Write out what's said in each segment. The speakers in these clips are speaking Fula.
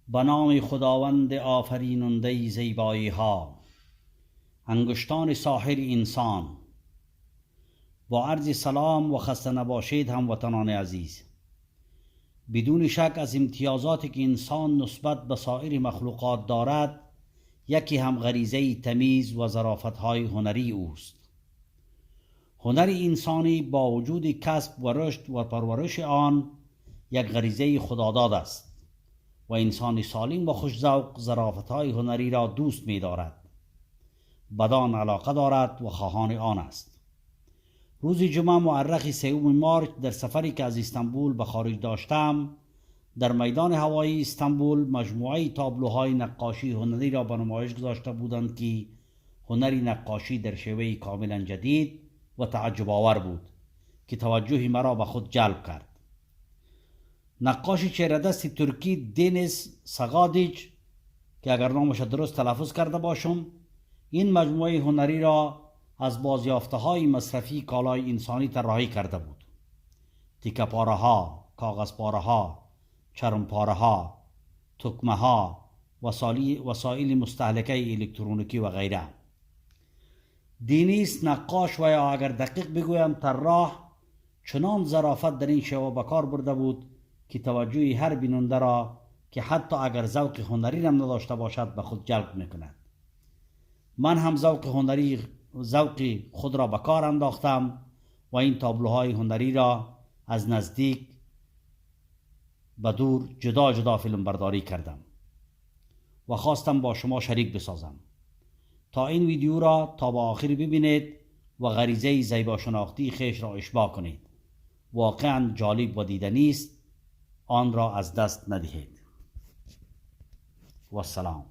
به نام خداوند آفریننده زیبایی ها. انگشتان ساحر انسان. با عرض سلام و خسته نباشید هموطنان عزیز. بدون شک از امتیازاتی که انسان نسبت به سایر مخلوقات دارد، یکی هم غریزه تمیز و ظرافت‌های هنری اوست. هنر انسانی با وجود کسب و رشد و پرورش آن یک غریزه خداداد است و انسان سالم و خوش‌ذوق ظرافت‌های هنری را دوست می‌دارد، بدان علاقه دارد و خواهان آن است. روز جمعه مورخ 3 مارس در سفری که از استانبول به خارج داشتم، در میدان هوایی استانبول مجموعه تابلوهای نقاشی هنری را به نمایش گذاشته بودند که هنر نقاشی در شیوه کاملا جدید و تعجب آور بود که توجه مرا به خود جلب کرد. نقاش چهره‌دست ترکی دنیس ساگادیچ که اگر نامش درست تلفظ کرده باشم، این مجموعه هنری را از بازیافته‌های مصرفی کالای انسانی طراحی کرده بود. تیکه پاره‌ها، کاغذ پاره‌ها، چرم پاره‌ها، تکمه‌ها، وسایل مستهلکه الکترونیکی و غیره. دنیس نقاش و یا اگر دقیق بگویم طراح چنان ظرافت در این شیوه به کار برده بود که توجه هر بیننده را که حتی اگر ذوق هنری هم نداشته باشد به خود جلب میکند. من هم ذوق خود را به کار انداختم و این تابلوهای هنری را از نزدیک به دور جدا جدا فیلم برداری کردم و خواستم با شما شریک بسازم تا این ویدیو را تا به آخر ببینید و غریزه زیبا شناختی خویش را اشباع کنید. واقعا جالب و دیدنی است، آن را از دست ندهید. و السلام.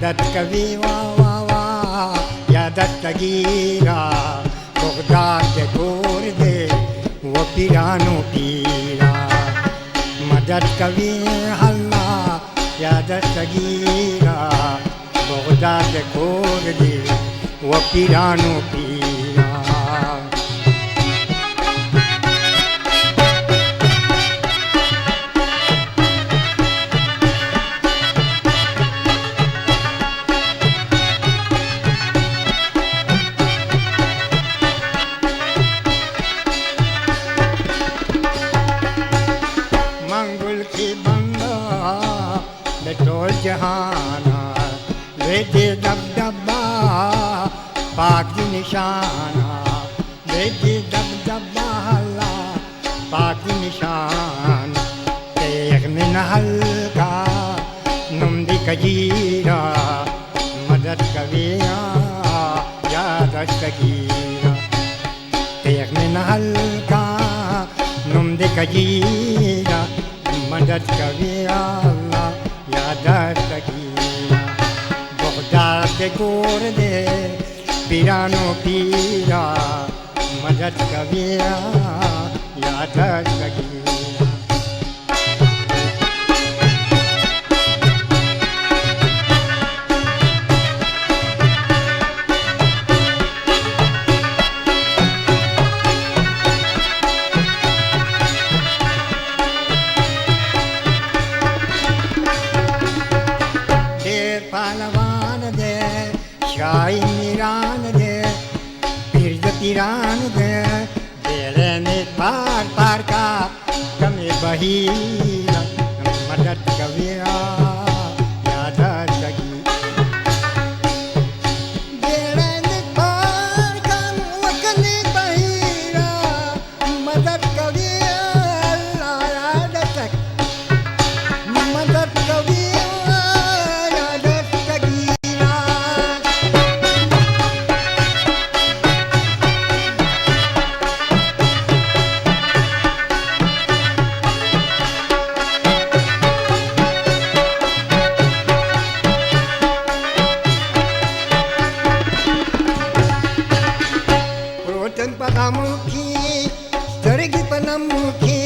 मदद कभी वाह वाह वाह या दस्तगीरा बगदाद के गोर दे वो पीरानो पीरा मदद कभी हल्ला या दस्तगीरा बगदाद के गोर दे वो पीरानो पीरा मंगल की बंदा बेटोल जहाना वेदे दबदबा पाक की निशाना वेदे दबदबा हल्ला पाक की निशान तेग में न हल्का नुमदी कजीरा मदद कविया या दस्तगीरा तेग में न हल्का नुमदी कजीरा मदद कविया या दस्तगीरा बगदाद के गोर दे पीरानो पीरा मदद कविया या दस्तगीरा पहलवान दे शाही मीरान दे पीर पीरान दे बेड़े में पार पार का कमी बहीरा मदद कविया याद सगी बेड़े में पार का वकनी बहीरा मदद कविया याद सगी मदद कविया Padamuki, Starigi Panamuki,